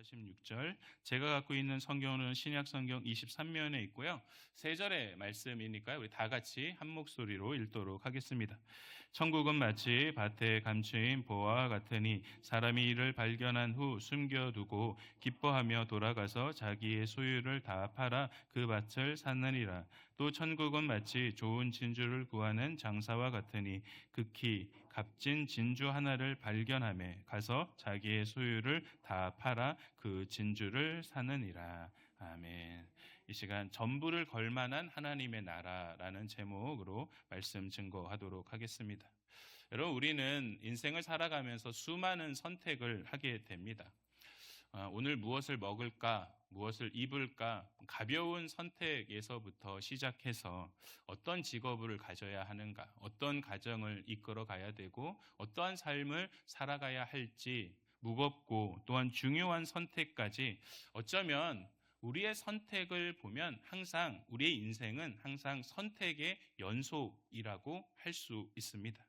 46절, 제가 갖고 있는 성경은 신약 성경 23면에 있고요. 3절의 말씀이니까요. 우리 다 같이 한 목소리로 읽도록 하겠습니다. 천국은 마치 밭에 감추인 보화와 같으니 사람이 이를 발견한 후 숨겨두고 기뻐하며 돌아가서 자기의 소유를 다 팔아 그 밭을 샀느니라. 또 천국은 마치 좋은 진주를 구하는 장사와 같으니 극히 값진 진주 하나를 발견하며 가서 자기의 소유를 다 팔아 그 진주를 사느니라. 아멘. 이 시간 전부를 걸만한 하나님의 나라라는 제목으로 말씀 증거하도록 하겠습니다. 여러분, 우리는 인생을 살아가면서 수많은 선택을 하게 됩니다. 오늘 무엇을 먹을까, 무엇을 입을까, 가벼운 선택에서부터 시작해서 어떤 직업을 가져야 하는가, 어떤 가정을 이끌어 가야 되고 어떠한 삶을 살아가야 할지, 무겁고 또한 중요한 선택까지 어쩌면 우리의 선택을 보면 항상 우리의 인생은 항상 선택의 연속이라고 할 수 있습니다.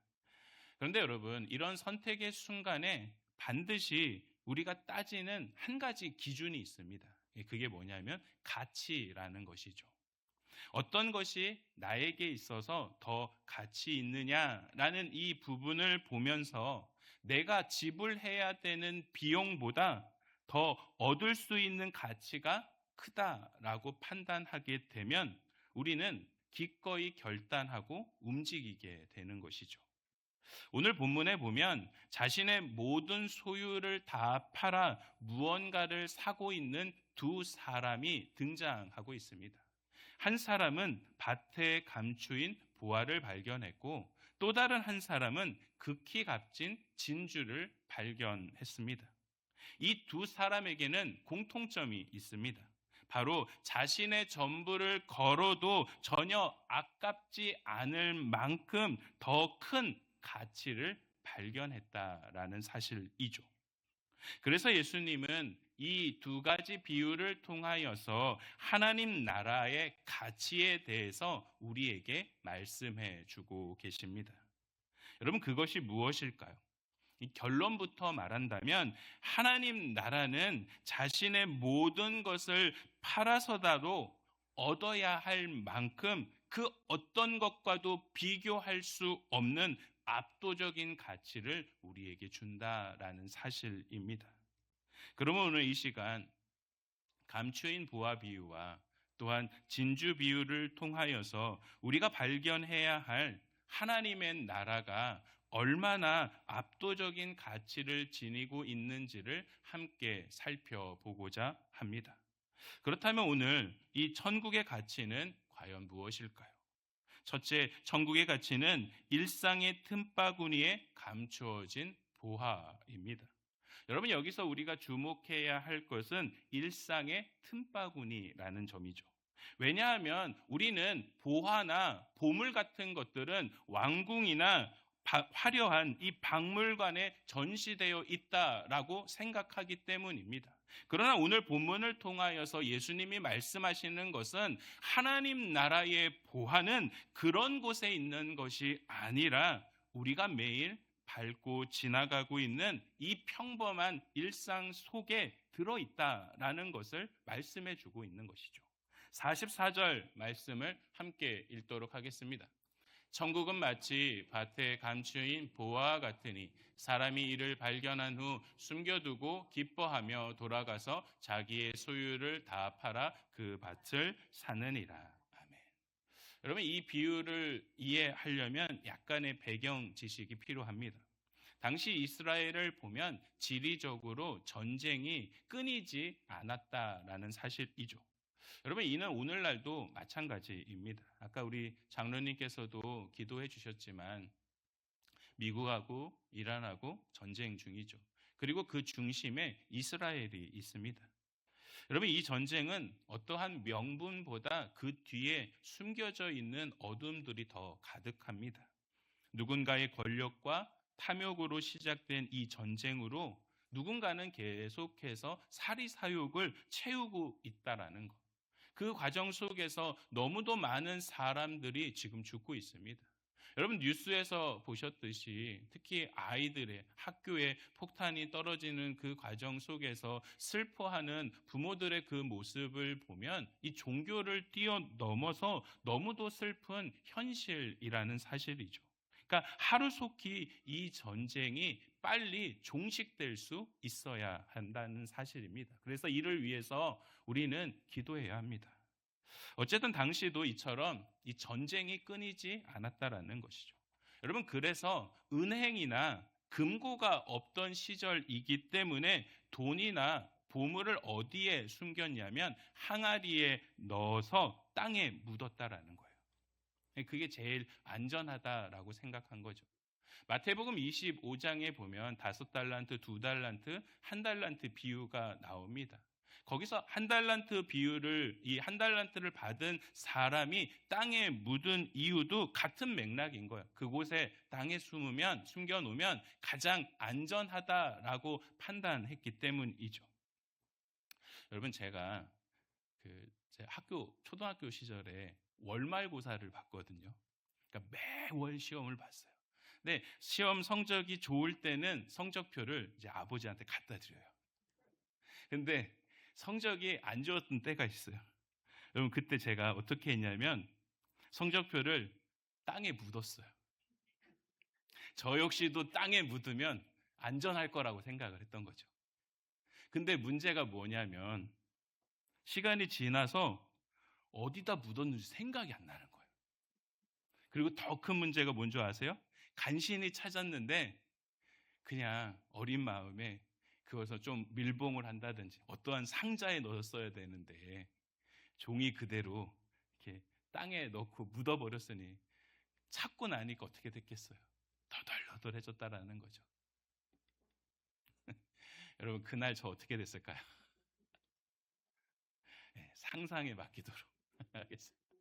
그런데 여러분, 이런 선택의 순간에 반드시 우리가 따지는 한 가지 기준이 있습니다. 그게 뭐냐면 가치라는 것이죠. 어떤 것이 나에게 있어서 더 가치 있느냐라는 이 부분을 보면서 내가 지불해야 되는 비용보다 더 얻을 수 있는 가치가 크다라고 판단하게 되면 우리는 기꺼이 결단하고 움직이게 되는 것이죠. 오늘 본문에 보면 자신의 모든 소유를 다 팔아 무언가를 사고 있는 두 사람이 등장하고 있습니다. 한 사람은 밭에 감추인 보화를 발견했고 또 다른 한 사람은 극히 값진 진주를 발견했습니다. 이 두 사람에게는 공통점이 있습니다. 바로 자신의 전부를 걸어도 전혀 아깝지 않을 만큼 더 큰 가치를 발견했다라는 사실이죠. 그래서 예수님은 이 두 가지 비유를 통하여서 하나님 나라의 가치에 대해서 우리에게 말씀해 주고 계십니다. 여러분, 그것이 무엇일까요? 이 결론부터 말한다면 하나님 나라는 자신의 모든 것을 팔아서라도 얻어야 할 만큼 그 어떤 것과도 비교할 수 없는 압도적인 가치를 우리에게 준다라는 사실입니다. 그러면 오늘 이 시간 감추인 보화 비유와 또한 진주 비유를 통하여서 우리가 발견해야 할 하나님의 나라가 얼마나 압도적인 가치를 지니고 있는지를 함께 살펴보고자 합니다. 그렇다면 오늘 이 천국의 가치는 과연 무엇일까요? 첫째, 천국의 가치는 일상의 틈바구니에 감추어진 보화입니다. 여러분, 여기서 우리가 주목해야 할 것은 일상의 틈바구니라는 점이죠. 왜냐하면 우리는 보화나 보물 같은 것들은 왕궁이나 화려한 이 박물관에 전시되어 있다라고 생각하기 때문입니다. 그러나 오늘 본문을 통하여서 예수님이 말씀하시는 것은 하나님 나라의 보화는 그런 곳에 있는 것이 아니라 우리가 매일 밟고 지나가고 있는 이 평범한 일상 속에 들어있다라는 것을 말씀해 주고 있는 것이죠. 44절 말씀을 함께 읽도록 하겠습니다. 천국은 마치 밭에 감추인 보화와 같으니 사람이 이를 발견한 후 숨겨두고 기뻐하며 돌아가서 자기의 소유를 다 팔아 그 밭을 사느니라. 아멘. 여러분, 이 비유를 이해하려면 약간의 배경 지식이 필요합니다. 당시 이스라엘을 보면 지리적으로 전쟁이 끊이지 않았다라는 사실이죠. 여러분, 이는 오늘날도 마찬가지입니다. 아까 우리 장로님께서도 기도해 주셨지만 미국하고 이란하고 전쟁 중이죠. 그리고 그 중심에 이스라엘이 있습니다. 여러분, 이 전쟁은 어떠한 명분보다 그 뒤에 숨겨져 있는 어둠들이 더 가득합니다. 누군가의 권력과 탐욕으로 시작된 이 전쟁으로 누군가는 계속해서 사리사욕을 채우고 있다라는 것. 그 과정 속에서 너무도 많은 사람들이 지금 죽고 있습니다. 여러분 뉴스에서 보셨듯이 특히 아이들의 학교에 폭탄이 떨어지는 그 과정 속에서 슬퍼하는 부모들의 그 모습을 보면 이 종교를 뛰어넘어서 너무도 슬픈 현실이라는 사실이죠. 그러니까 하루속히 이 전쟁이 빨리 종식될 수 있어야 한다는 사실입니다. 그래서 이를 위해서 우리는 기도해야 합니다. 어쨌든 당시도 이처럼 이 전쟁이 끊이지 않았다라는 것이죠. 여러분, 그래서 은행이나 금고가 없던 시절이기 때문에 돈이나 보물을 어디에 숨겼냐면 항아리에 넣어서 땅에 묻었다라는 거예요. 그게 제일 안전하다라고 생각한 거죠. 마태복음 25장에 보면 5달란트, 2달란트, 1달란트 비유가 나옵니다. 거기서 1달란트 비유를, 이 1달란트를 받은 사람이 땅에 묻은 이유도 같은 맥락인 거예요. 그곳에 땅에 숨겨놓으면 가장 안전하다라고 판단했기 때문이죠. 여러분, 제가 제 초등학교 시절에 월말고사를 봤거든요. 그러니까 매월 시험을 봤어요. 근데 시험 성적이 좋을 때는 성적표를 이제 아버지한테 갖다 드려요. 근데 성적이 안 좋았던 때가 있어요. 여러분, 그때 제가 어떻게 했냐면 성적표를 땅에 묻었어요. 저 역시도 땅에 묻으면 안전할 거라고 생각을 했던 거죠. 근데 문제가 뭐냐면 시간이 지나서 어디다 묻었는지 생각이 안 나는 거예요. 그리고 더 큰 문제가 뭔지 아세요? 간신히 찾았는데 그냥 어린 마음에 그것을 좀 밀봉을 한다든지 어떠한 상자에 넣었어야 되는데 종이 그대로 이렇게 땅에 넣고 묻어버렸으니 찾고 나니까 어떻게 됐겠어요? 더덜더덜해졌다라는 거죠. 여러분, 그날 저 어떻게 됐을까요? 네, 상상에 맡기도록 하겠습니다.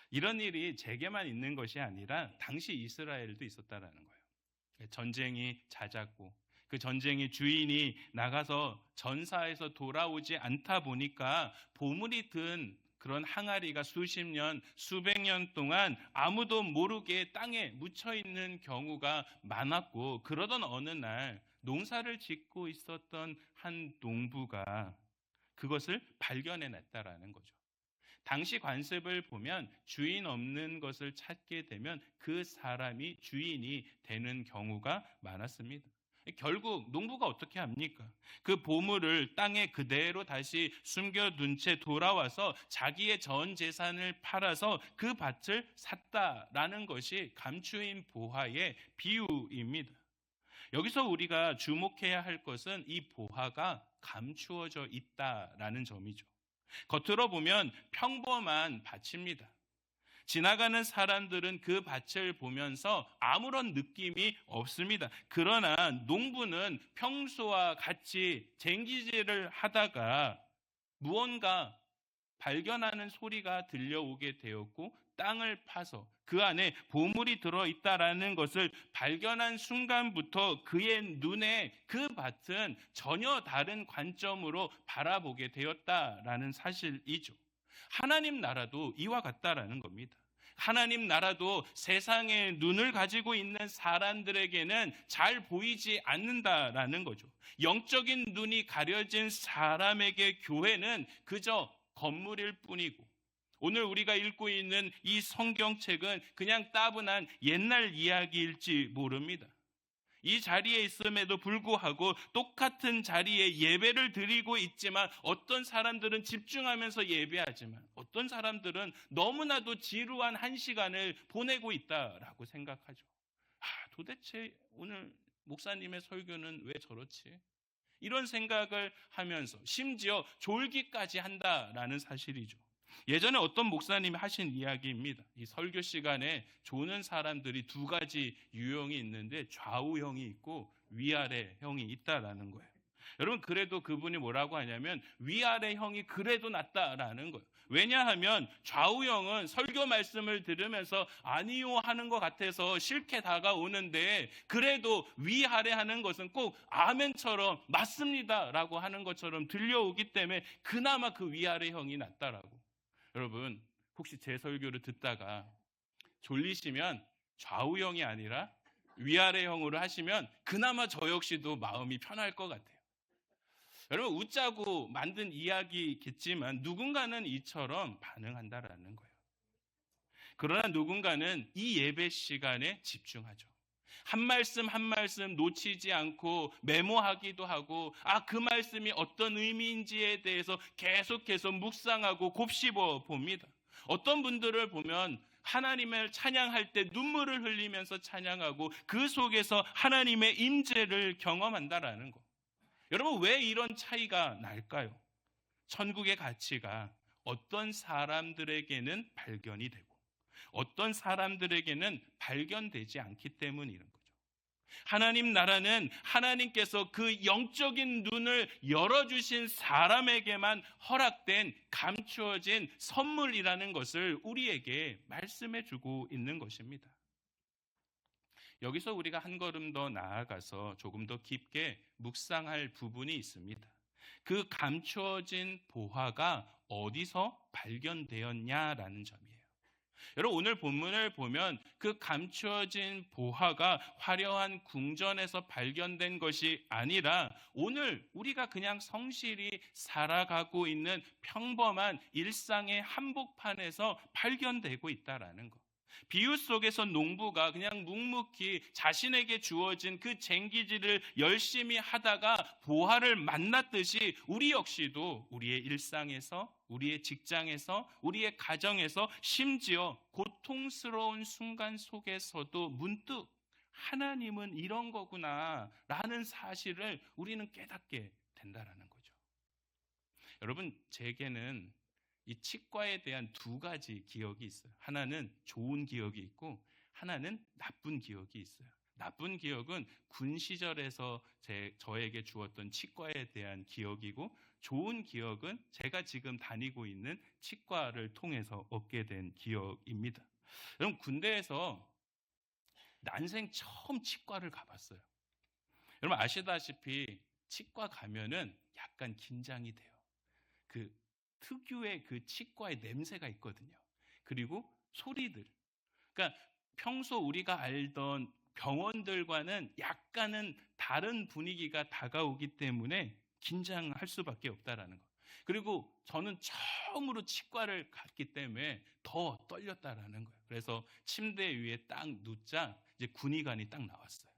이런 일이 제게만 있는 것이 아니라 당시 이스라엘도 있었다라는 거예요. 전쟁이 잦았고 그 전쟁의 주인이 나가서 전사해서 돌아오지 않다 보니까 보물이 든 그런 항아리가 수십 년, 수백 년 동안 아무도 모르게 땅에 묻혀 있는 경우가 많았고, 그러던 어느 날 농사를 짓고 있었던 한 농부가 그것을 발견해냈다라는 거죠. 당시 관습을 보면 주인 없는 것을 찾게 되면 그 사람이 주인이 되는 경우가 많았습니다. 결국 농부가 어떻게 합니까? 그 보물을 땅에 그대로 다시 숨겨둔 채 돌아와서 자기의 전 재산을 팔아서 그 밭을 샀다라는 것이 감추인 보화의 비유입니다. 여기서 우리가 주목해야 할 것은 이 보화가 감추어져 있다라는 점이죠. 겉으로 보면 평범한 밭입니다. 지나가는 사람들은 그 밭을 보면서 아무런 느낌이 없습니다. 그러나 농부는 평소와 같이 쟁기질을 하다가 무언가 발견하는 소리가 들려오게 되었고 땅을 파서 그 안에 보물이 들어있다라는 것을 발견한 순간부터 그의 눈에 그 밭은 전혀 다른 관점으로 바라보게 되었다라는 사실이죠. 하나님 나라도 이와 같다라는 겁니다. 하나님 나라도 세상의 눈을 가지고 있는 사람들에게는 잘 보이지 않는다라는 거죠. 영적인 눈이 가려진 사람에게 교회는 그저 건물일 뿐이고, 오늘 우리가 읽고 있는 이 성경책은 그냥 따분한 옛날 이야기일지 모릅니다. 이 자리에 있음에도 불구하고 똑같은 자리에 예배를 드리고 있지만 어떤 사람들은 집중하면서 예배하지만 어떤 사람들은 너무나도 지루한 한 시간을 보내고 있다라고 생각하죠. 도대체 오늘 목사님의 설교는 왜 저렇지? 이런 생각을 하면서 심지어 졸기까지 한다라는 사실이죠. 예전에 어떤 목사님이 하신 이야기입니다. 이 설교 시간에 조는 사람들이 두 가지 유형이 있는데 좌우형이 있고 위아래형이 있다라는 거예요. 여러분, 그래도 그분이 뭐라고 하냐면 위아래형이 그래도 낫다라는 거예요. 왜냐하면 좌우형은 설교 말씀을 들으면서 아니요 하는 것 같아서 싫게 다가오는데, 그래도 위아래 하는 것은 꼭 아멘처럼 맞습니다라고 하는 것처럼 들려오기 때문에 그나마 그 위아래형이 낫다라고. 여러분, 혹시 제 설교를 듣다가 졸리시면 좌우형이 아니라 위아래형으로 하시면 그나마 저 역시도 마음이 편할 것 같아요. 여러분, 웃자고 만든 이야기겠지만 누군가는 이처럼 반응한다라는 거예요. 그러나 누군가는 이 예배 시간에 집중하죠. 한 말씀 한 말씀 놓치지 않고 메모하기도 하고, 그 말씀이 어떤 의미인지에 대해서 계속해서 묵상하고 곱씹어 봅니다. 어떤 분들을 보면 하나님을 찬양할 때 눈물을 흘리면서 찬양하고 그 속에서 하나님의 임재를 경험한다라는 거. 여러분, 왜 이런 차이가 날까요? 천국의 가치가 어떤 사람들에게는 발견이 되고 어떤 사람들에게는 발견되지 않기 때문인 거죠. 하나님 나라는 하나님께서 그 영적인 눈을 열어주신 사람에게만 허락된 감추어진 선물이라는 것을 우리에게 말씀해 주고 있는 것입니다. 여기서 우리가 한 걸음 더 나아가서 조금 더 깊게 묵상할 부분이 있습니다. 그 감추어진 보화가 어디서 발견되었냐라는 점이에요. 여러분, 오늘 본문을 보면 그 감추어진 보화가 화려한 궁전에서 발견된 것이 아니라 오늘 우리가 그냥 성실히 살아가고 있는 평범한 일상의 한복판에서 발견되고 있다라는 거. 비유 속에서 농부가 그냥 묵묵히 자신에게 주어진 그 쟁기질을 열심히 하다가 보화를 만났듯이 우리 역시도 우리의 일상에서, 우리의 직장에서, 우리의 가정에서, 심지어 고통스러운 순간 속에서도 문득 하나님은 이런 거구나 라는 사실을 우리는 깨닫게 된다라는 거죠. 여러분, 제게는 이 치과에 대한 두 가지 기억이 있어요. 하나는 좋은 기억이 있고 하나는 나쁜 기억이 있어요. 나쁜 기억은 군 시절에서 저에게 주었던 치과에 대한 기억이고, 좋은 기억은 제가 지금 다니고 있는 치과를 통해서 얻게 된 기억입니다. 여러분, 군대에서 난생 처음 치과를 가봤어요. 여러분 아시다시피 치과 가면은 약간 긴장이 돼요. 그 특유의 그 치과의 냄새가 있거든요. 그리고 소리들. 그러니까 평소 우리가 알던 병원들과는 약간은 다른 분위기가 다가오기 때문에 긴장할 수밖에 없다라는 거. 그리고 저는 처음으로 치과를 갔기 때문에 더 떨렸다라는 거예요. 그래서 침대 위에 딱 눕자 이제 군의관이 딱 나왔어요.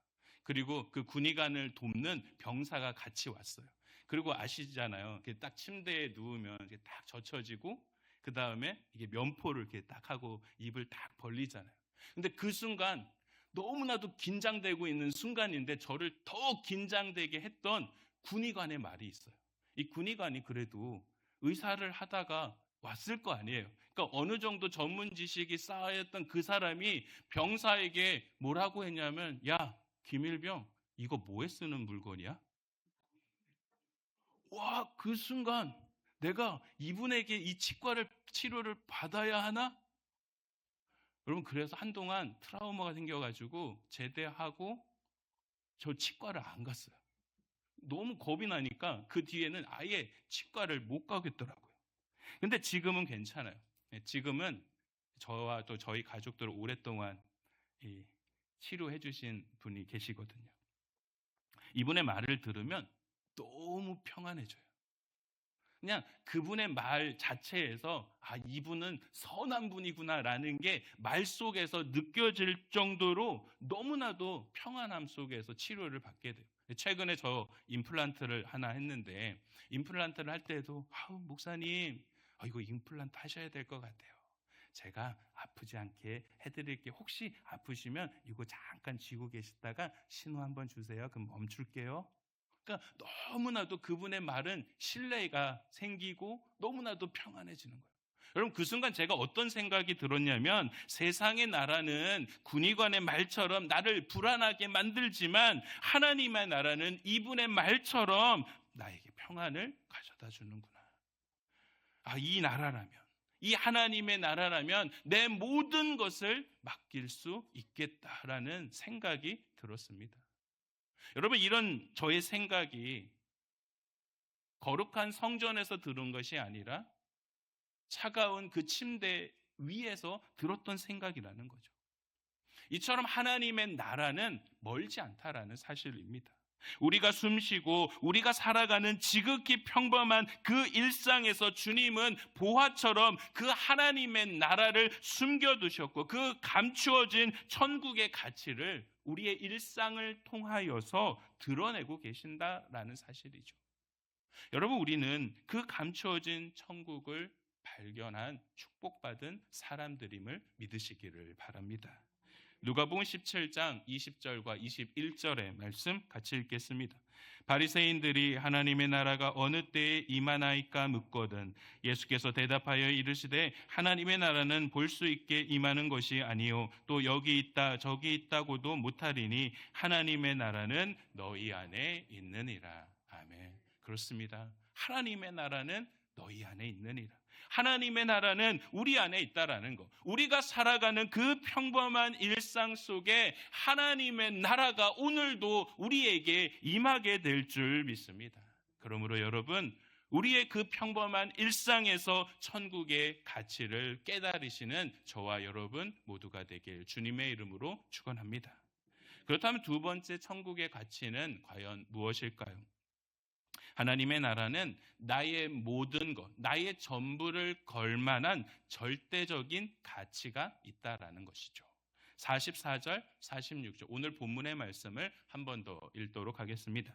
그리고 그 군의관을 돕는 병사가 같이 왔어요. 그리고 아시잖아요. 이렇게 딱 침대에 누우면 이렇게 딱 젖혀지고 그 다음에 이게 면포를 이렇게 딱 하고 입을 딱 벌리잖아요. 근데 그 순간 너무나도 긴장되고 있는 순간인데 저를 더 긴장되게 했던 군의관의 말이 있어요. 이 군의관이 그래도 의사를 하다가 왔을 거 아니에요. 그러니까 어느 정도 전문 지식이 쌓였던 그 사람이 병사에게 뭐라고 했냐면, 야, 김일병, 이거 뭐에 쓰는 물건이야? 와, 그 순간 내가 이분에게 이 치료를 받아야 하나? 여러분, 그래서 한동안 트라우마가 생겨가지고 제대하고 저 치과를 안 갔어요. 너무 겁이 나니까 그 뒤에는 아예 치과를 못 가겠더라고요. 근데 지금은 괜찮아요. 지금은 저와 또 저희 가족들을 오랫동안 치료해 주신 분이 계시거든요. 이분의 말을 들으면 너무 평안해져요. 그냥 그분의 말 자체에서 이분은 선한 분이구나라는 게 말 속에서 느껴질 정도로 너무나도 평안함 속에서 치료를 받게 돼요. 최근에 저 임플란트를 하나 했는데, 임플란트를 할 때도 목사님, 이거 임플란트 하셔야 될 것 같아요. 제가 아프지 않게 해드릴게요. 혹시 아프시면 이거 잠깐 쥐고 계시다가 신호 한번 주세요. 그럼 멈출게요. 그러니까 너무나도 그분의 말은 신뢰가 생기고 너무나도 평안해지는 거예요. 여러분, 그 순간 제가 어떤 생각이 들었냐면, 세상의 나라는 군의관의 말처럼 나를 불안하게 만들지만 하나님의 나라는 이분의 말처럼 나에게 평안을 가져다 주는구나. 이 나라라면, 이 하나님의 나라라면 내 모든 것을 맡길 수 있겠다라는 생각이 들었습니다. 여러분, 이런 저의 생각이 거룩한 성전에서 들은 것이 아니라 차가운 그 침대 위에서 들었던 생각이라는 거죠. 이처럼 하나님의 나라는 멀지 않다라는 사실입니다. 우리가 숨쉬고 우리가 살아가는 지극히 평범한 그 일상에서 주님은 보화처럼 그 하나님의 나라를 숨겨두셨고 그 감추어진 천국의 가치를 우리의 일상을 통하여서 드러내고 계신다라는 사실이죠. 여러분, 우리는 그 감추어진 천국을 발견한 축복받은 사람들임을 믿으시기를 바랍니다. 누가복음 17장 20절과 21절의 말씀 같이 읽겠습니다. 바리새인들이 하나님의 나라가 어느 때에 임하나이까 묻거든 예수께서 대답하여 이르시되 하나님의 나라는 볼 수 있게 임하는 것이 아니요 또 여기 있다 저기 있다고도 못하리니 하나님의 나라는 너희 안에 있느니라. 아멘. 그렇습니다. 하나님의 나라는 너희 안에 있느니라. 하나님의 나라는 우리 안에 있다라는 것. 우리가 살아가는 그 평범한 일상 속에 하나님의 나라가 오늘도 우리에게 임하게 될 줄 믿습니다. 그러므로 여러분, 우리의 그 평범한 일상에서 천국의 가치를 깨달으시는 저와 여러분 모두가 되길 주님의 이름으로 축원합니다. 그렇다면 두 번째 천국의 가치는 과연 무엇일까요? 하나님의 나라는 나의 모든 것, 나의 전부를 걸 만한 절대적인 가치가 있다라는 것이죠. 44절, 46절 오늘 본문의 말씀을 한 번 더 읽도록 하겠습니다.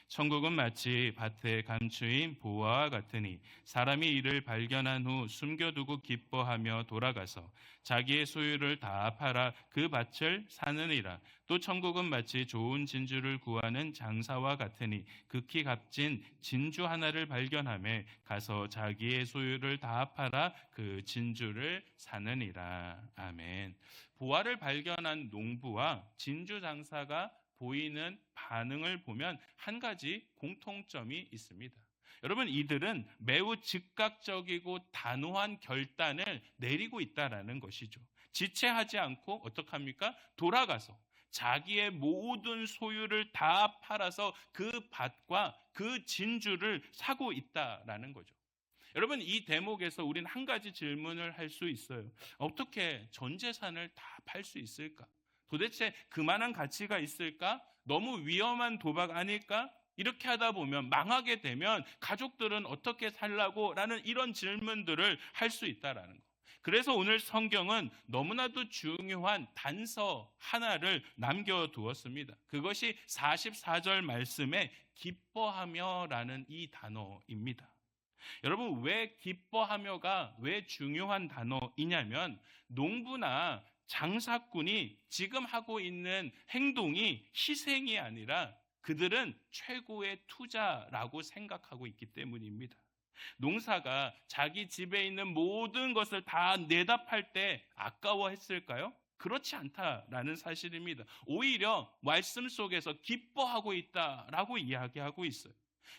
천국은 마치 밭에 감추인 보화와 같으니 사람이 이를 발견한 후 숨겨두고 기뻐하며 돌아가서 자기의 소유를 다 팔아 그 밭을 사느니라. 또 천국은 마치 좋은 진주를 구하는 장사와 같으니 극히 값진 진주 하나를 발견하며 가서 자기의 소유를 다 팔아 그 진주를 사느니라. 아멘. 보화를 발견한 농부와 진주 장사가 보이는 반응을 보면 한 가지 공통점이 있습니다. 여러분, 이들은 매우 즉각적이고 단호한 결단을 내리고 있다라는 것이죠. 지체하지 않고 어떡합니까? 돌아가서 자기의 모든 소유를 다 팔아서 그 밭과 그 진주를 사고 있다라는 거죠. 여러분, 이 대목에서 우리는 한 가지 질문을 할 수 있어요. 어떻게 전 재산을 다 팔 수 있을까? 도대체 그만한 가치가 있을까? 너무 위험한 도박 아닐까? 이렇게 하다 보면 망하게 되면 가족들은 어떻게 살라고? 라는 이런 질문들을 할 수 있다라는 거. 그래서 오늘 성경은 너무나도 중요한 단서 하나를 남겨두었습니다. 그것이 44절 말씀에 기뻐하며라는 이 단어입니다. 여러분, 왜 기뻐하며가 왜 중요한 단어이냐면 농부나 장사꾼이 지금 하고 있는 행동이 희생이 아니라 그들은 최고의 투자라고 생각하고 있기 때문입니다. 농사가 자기 집에 있는 모든 것을 다 내다 팔 때 아까워했을까요? 그렇지 않다라는 사실입니다. 오히려 말씀 속에서 기뻐하고 있다라고 이야기하고 있어요.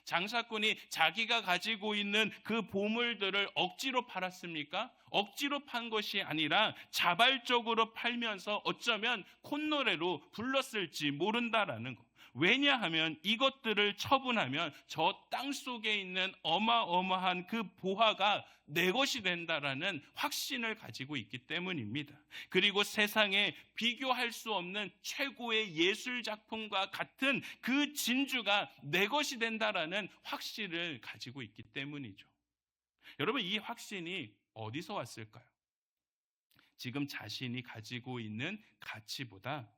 장사꾼이 자기가 가지고 있는 그 보물들을 억지로 팔았습니까? 억지로 판 것이 아니라 자발적으로 팔면서 어쩌면 콧노래로 불렀을지 모른다라는 거. 왜냐하면 이것들을 처분하면 저 땅 속에 있는 어마어마한 그 보화가 내 것이 된다라는 확신을 가지고 있기 때문입니다. 그리고 세상에 비교할 수 없는 최고의 예술 작품과 같은 그 진주가 내 것이 된다라는 확신을 가지고 있기 때문이죠. 여러분, 이 확신이 어디서 왔을까요? 지금 자신이 가지고 있는 가치보다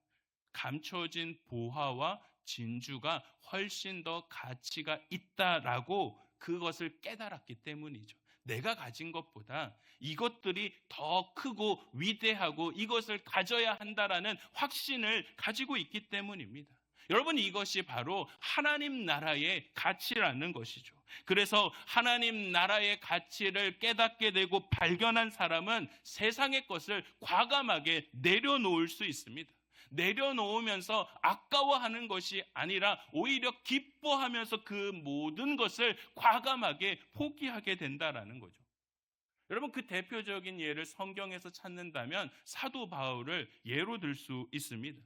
감춰진 보화와 진주가 훨씬 더 가치가 있다라고 그것을 깨달았기 때문이죠. 내가 가진 것보다 이것들이 더 크고 위대하고 이것을 가져야 한다라는 확신을 가지고 있기 때문입니다. 여러분, 이것이 바로 하나님 나라의 가치라는 것이죠. 그래서 하나님 나라의 가치를 깨닫게 되고 발견한 사람은 세상의 것을 과감하게 내려놓을 수 있습니다. 내려놓으면서 아까워하는 것이 아니라 오히려 기뻐하면서 그 모든 것을 과감하게 포기하게 된다라는 거죠. 여러분, 그 대표적인 예를 성경에서 찾는다면 사도 바울을 예로 들 수 있습니다.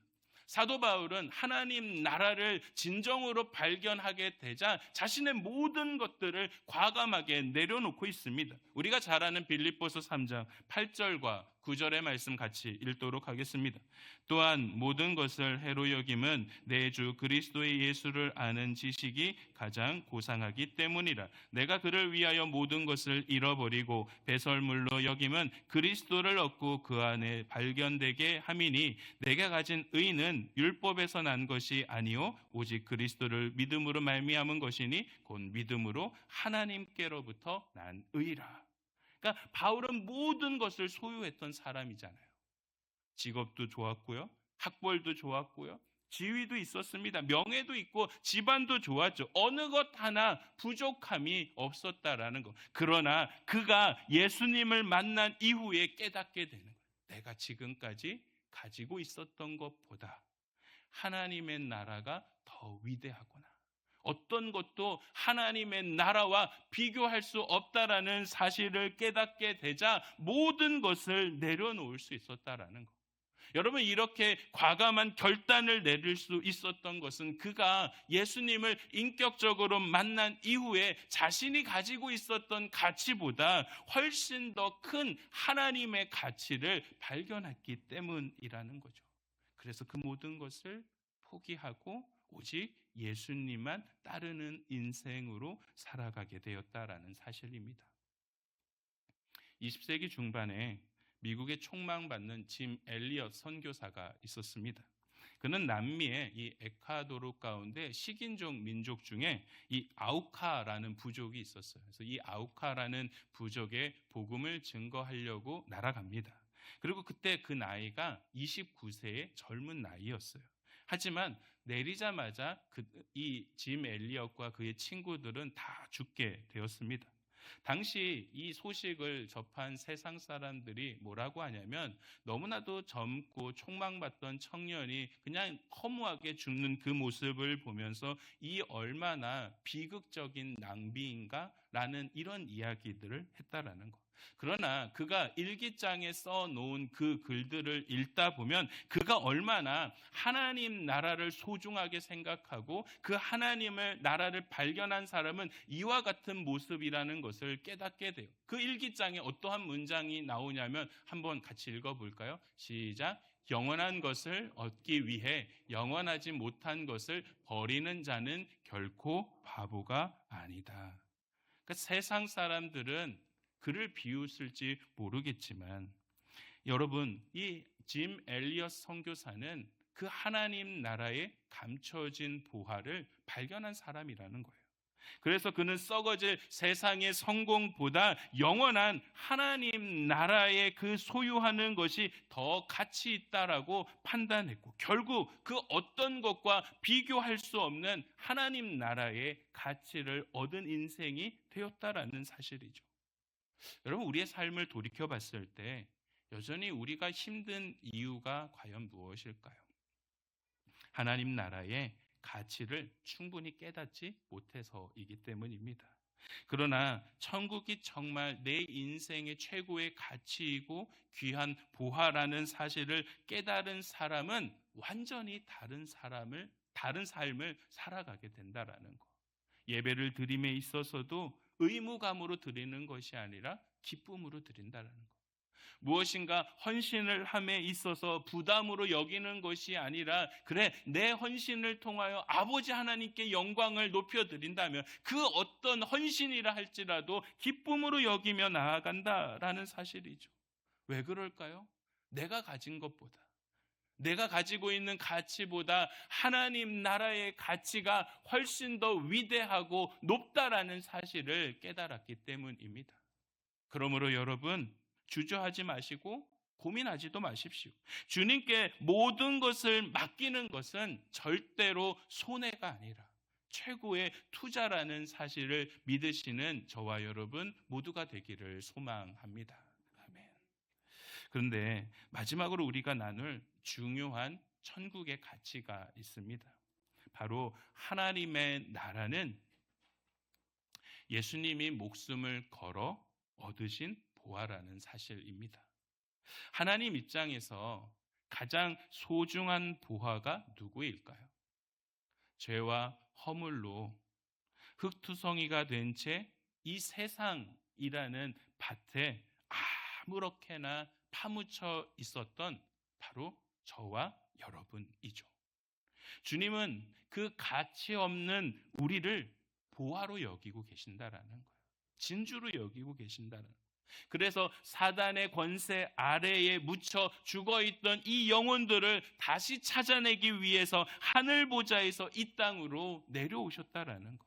사도 바울은 하나님 나라를 진정으로 발견하게 되자 자신의 모든 것들을 과감하게 내려놓고 있습니다. 우리가 잘 아는 빌립보서 3장 8절과 9절의 말씀 같이 읽도록 하겠습니다. 또한 모든 것을 해로 여김은 내 주 그리스도의 예수를 아는 지식이 가장 고상하기 때문이라. 내가 그를 위하여 모든 것을 잃어버리고 배설물로 여김은 그리스도를 얻고 그 안에 발견되게 함이니 내가 가진 의는 율법에서 난 것이 아니요 오직 그리스도를 믿음으로 말미암은 것이니 곧 믿음으로 하나님께로부터 난 의라. 그러니까 바울은 모든 것을 소유했던 사람이잖아요. 직업도 좋았고요, 학벌도 좋았고요, 지위도 있었습니다. 명예도 있고 집안도 좋았죠. 어느 것 하나 부족함이 없었다라는 것. 그러나 그가 예수님을 만난 이후에 깨닫게 되는 거예요. 내가 지금까지 가지고 있었던 것보다 하나님의 나라가 더 위대하구나. 어떤 것도 하나님의 나라와 비교할 수 없다라는 사실을 깨닫게 되자 모든 것을 내려놓을 수 있었다라는 것. 여러분, 이렇게 과감한 결단을 내릴 수 있었던 것은 그가 예수님을 인격적으로 만난 이후에 자신이 가지고 있었던 가치보다 훨씬 더 큰 하나님의 가치를 발견했기 때문이라는 거죠. 그래서 그 모든 것을 포기하고 오직 예수님만 따르는 인생으로 살아가게 되었다라는 사실입니다. 20세기 중반에 미국에 총망받는 짐 엘리엇 선교사가 있었습니다. 그는 남미의 이 에콰도르 가운데 식인종 민족 중에 이 아우카라는 부족이 있었어요. 그래서 이 아우카라는 부족의 복음을 증거하려고 날아갑니다. 그리고 그때 그 나이가 29세의 젊은 나이였어요. 하지만 내리자마자 이 짐 엘리엇과 그의 친구들은 다 죽게 되었습니다. 당시 이 소식을 접한 세상 사람들이 뭐라고 하냐면 너무나도 젊고 촉망받던 청년이 그냥 허무하게 죽는 그 모습을 보면서 이 얼마나 비극적인 낭비인가 라는 이런 이야기들을 했다라는 거. 그러나 그가 일기장에 써놓은 그 글들을 읽다 보면 그가 얼마나 하나님 나라를 소중하게 생각하고 그 하나님의 나라를 발견한 사람은 이와 같은 모습이라는 것을 깨닫게 돼요. 그 일기장에 어떠한 문장이 나오냐면 한번 같이 읽어볼까요? 시작. 영원한 것을 얻기 위해 영원하지 못한 것을 버리는 자는 결코 바보가 아니다. 그러니까 세상 사람들은 그를 비웃을지 모르겠지만 여러분, 이 짐 엘리엇 선교사는 그 하나님 나라의 감춰진 보화를 발견한 사람이라는 거예요. 그래서 그는 썩어질 세상의 성공보다 영원한 하나님 나라의 그 소유하는 것이 더 가치 있다라고 판단했고 결국 그 어떤 것과 비교할 수 없는 하나님 나라의 가치를 얻은 인생이 되었다라는 사실이죠. 여러분, 우리의 삶을 돌이켜 봤을 때 여전히 우리가 힘든 이유가 과연 무엇일까요? 하나님 나라의 가치를 충분히 깨닫지 못해서이기 때문입니다. 그러나 천국이 정말 내 인생의 최고의 가치이고 귀한 보화라는 사실을 깨달은 사람은 완전히 다른 삶을 살아가게 된다라는 거. 예배를 드림에 있어서도 의무감으로 드리는 것이 아니라 기쁨으로 드린다라는 거. 무엇인가 헌신을 함에 있어서 부담으로 여기는 것이 아니라 그래, 내 헌신을 통하여 아버지 하나님께 영광을 높여드린다면 그 어떤 헌신이라 할지라도 기쁨으로 여기며 나아간다라는 사실이죠. 왜 그럴까요? 내가 가진 것보다, 내가 가지고 있는 가치보다 하나님 나라의 가치가 훨씬 더 위대하고 높다라는 사실을 깨달았기 때문입니다. 그러므로 여러분, 주저하지 마시고 고민하지도 마십시오. 주님께 모든 것을 맡기는 것은 절대로 손해가 아니라 최고의 투자라는 사실을 믿으시는 저와 여러분 모두가 되기를 소망합니다. 아멘. 그런데 마지막으로 우리가 나눌 중요한 천국의 가치가 있습니다. 바로 하나님의 나라는 예수님이 목숨을 걸어 얻으신 보화라는 사실입니다. 하나님 입장에서 가장 소중한 보화가 누구일까요? 죄와 허물로 흙투성이가 된 채 이 세상이라는 밭에 아무렇게나 파묻혀 있었던 바로 저와 여러분이죠. 주님은 그 가치 없는 우리를 보화로 여기고 계신다라는 거예요. 진주로 여기고 계신다는 거예요. 그래서 사단의 권세 아래에 묻혀 죽어있던 이 영혼들을 다시 찾아내기 위해서 하늘 보좌에서 이 땅으로 내려오셨다라는 거.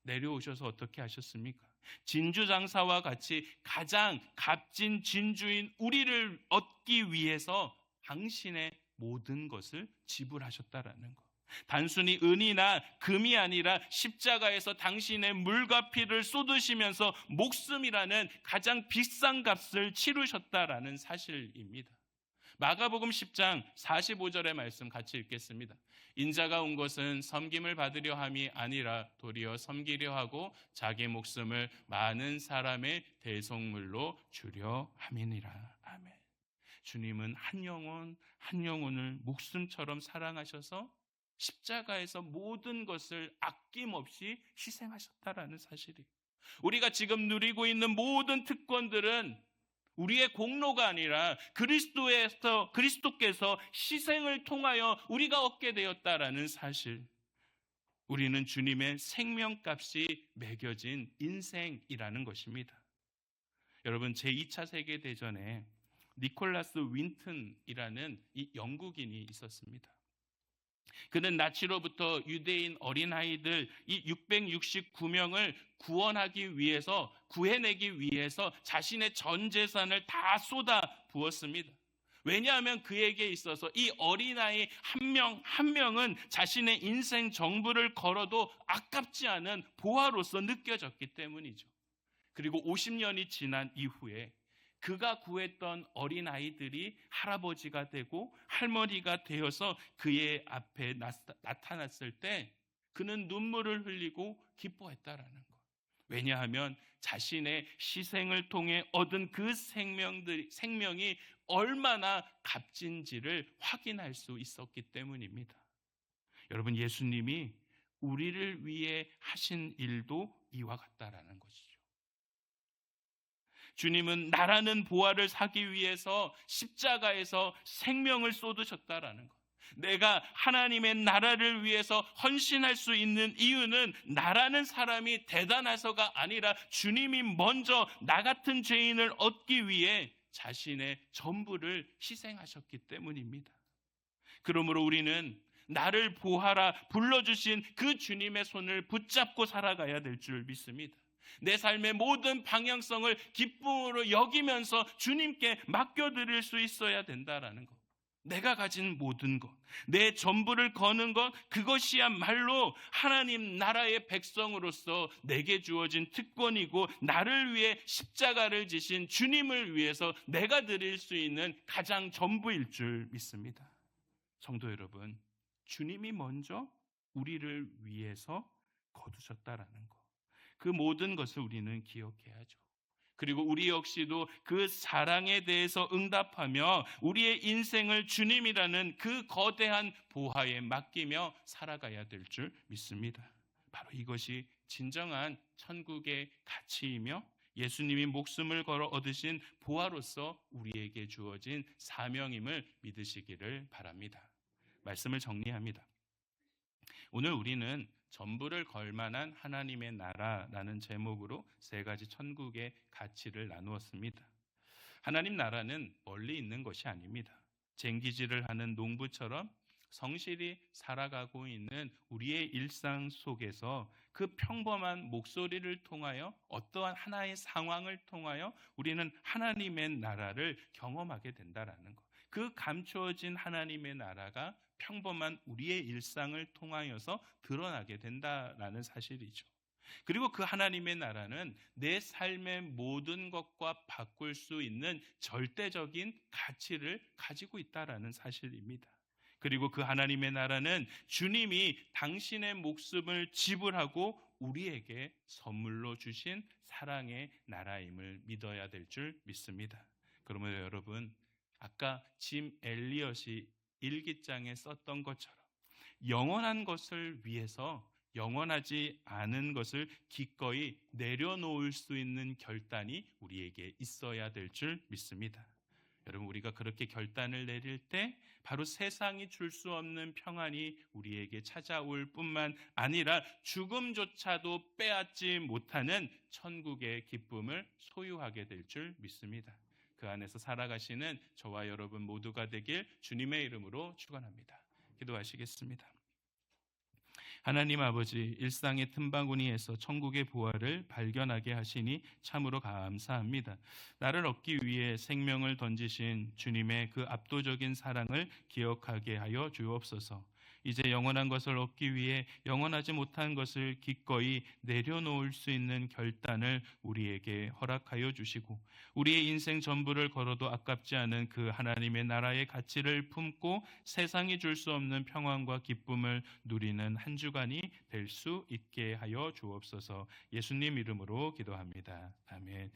내려오셔서 어떻게 하셨습니까? 진주 장사와 같이 가장 값진 진주인 우리를 얻기 위해서 당신의 모든 것을 지불하셨다라는 거. 단순히 은이나 금이 아니라 십자가에서 당신의 물과 피를 쏟으시면서 목숨이라는 가장 비싼 값을 치르셨다라는 사실입니다. 마가복음 10장 45절의 말씀 같이 읽겠습니다. 인자가 온 것은 섬김을 받으려 함이 아니라 도리어 섬기려 하고 자기 목숨을 많은 사람의 대속물로 주려 함이니라. 아멘. 주님은 한 영혼 한 영혼을 목숨처럼 사랑하셔서 십자가에서 모든 것을 아낌없이 희생하셨다라는 사실이에요. 우리가 지금 누리고 있는 모든 특권들은 우리의 공로가 아니라 그리스도께서 희생을 통하여 우리가 얻게 되었다라는 사실. 우리는 주님의 생명값이 매겨진 인생이라는 것입니다. 여러분, 제2차 세계대전에 니콜라스 윈튼이라는 이 영국인이 있었습니다. 그는 나치로부터 유대인 어린아이들 이 669명을 구해내기 위해서 자신의 전 재산을 다 쏟아 부었습니다. 왜냐하면 그에게 있어서 이 어린아이 한 명은 자신의 인생 전부를 걸어도 아깝지 않은 보화로서 느껴졌기 때문이죠. 그리고 50년이 지난 이후에 그가 구했던 어린아이들이 할아버지가 되고 할머니가 되어서 그의 앞에 나타났을 때 그는 눈물을 흘리고 기뻐했다라는 것. 왜냐하면 자신의 희생을 통해 얻은 그 생명이 얼마나 값진지를 확인할 수 있었기 때문입니다. 여러분, 예수님이 우리를 위해 하신 일도 이와 같다라는 것이죠. 주님은 나라는 보화를 사기 위해서 십자가에서 생명을 쏟으셨다라는 것. 내가 하나님의 나라를 위해서 헌신할 수 있는 이유는 나라는 사람이 대단해서가 아니라 주님이 먼저 나 같은 죄인을 얻기 위해 자신의 전부를 희생하셨기 때문입니다. 그러므로 우리는 나를 보하라 불러주신 그 주님의 손을 붙잡고 살아가야 될 줄 믿습니다. 내 삶의 모든 방향성을 기쁨으로 여기면서 주님께 맡겨드릴 수 있어야 된다라는 것. 내가 가진 모든 것, 내 전부를 거는 것, 그것이야말로 하나님 나라의 백성으로서 내게 주어진 특권이고 나를 위해 십자가를 지신 주님을 위해서 내가 드릴 수 있는 가장 전부일 줄 믿습니다. 성도 여러분, 주님이 먼저 우리를 위해서 거두셨다라는 것. 그 모든 것을 우리는 기억해야죠. 그리고 우리 역시도 그 사랑에 대해서 응답하며 우리의 인생을 주님이라는 그 거대한 보화에 맡기며 살아가야 될 줄 믿습니다. 바로 이것이 진정한 천국의 가치이며 예수님이 목숨을 걸어 얻으신 보화로서 우리에게 주어진 사명임을 믿으시기를 바랍니다. 말씀을 정리합니다. 오늘 우리는 전부를 걸 만한 하나님의 나라라는 제목으로 세 가지 천국의 가치를 나누었습니다. 하나님 나라는 멀리 있는 것이 아닙니다. 쟁기질을 하는 농부처럼 성실히 살아가고 있는 우리의 일상 속에서 그 평범한 목소리를 통하여 어떠한 하나의 상황을 통하여 우리는 하나님의 나라를 경험하게 된다라는 것. 그 감추어진 하나님의 나라가 평범한 우리의 일상을 통하여서 드러나게 된다라는 사실이죠. 그리고 그 하나님의 나라는 내 삶의 모든 것과 바꿀 수 있는 절대적인 가치를 가지고 있다라는 사실입니다. 그리고 그 하나님의 나라는 주님이 당신의 목숨을 지불하고 우리에게 선물로 주신 사랑의 나라임을 믿어야 될 줄 믿습니다. 그러면 여러분, 아까 짐 엘리엇이 일기장에 썼던 것처럼 영원한 것을 위해서 영원하지 않은 것을 기꺼이 내려놓을 수 있는 결단이 우리에게 있어야 될 줄 믿습니다. 여러분, 우리가 그렇게 결단을 내릴 때 바로 세상이 줄 수 없는 평안이 우리에게 찾아올 뿐만 아니라 죽음조차도 빼앗지 못하는 천국의 기쁨을 소유하게 될 줄 믿습니다. 그 안에서 살아가시는 저와 여러분 모두가 되길 주님의 이름으로 축원합니다. 기도하시겠습니다. 하나님 아버지, 일상의 틈바구니에서 천국의 보화를 발견하게 하시니 참으로 감사합니다. 나를 얻기 위해 생명을 던지신 주님의 그 압도적인 사랑을 기억하게 하여 주옵소서. 이제 영원한 것을 얻기 위해 영원하지 못한 것을 기꺼이 내려놓을 수 있는 결단을 우리에게 허락하여 주시고, 우리의 인생 전부를 걸어도 아깝지 않은 그 하나님의 나라의 가치를 품고 세상이 줄 수 없는 평안과 기쁨을 누리는 한 주간이 될 수 있게 하여 주옵소서. 예수님 이름으로 기도합니다. 아멘.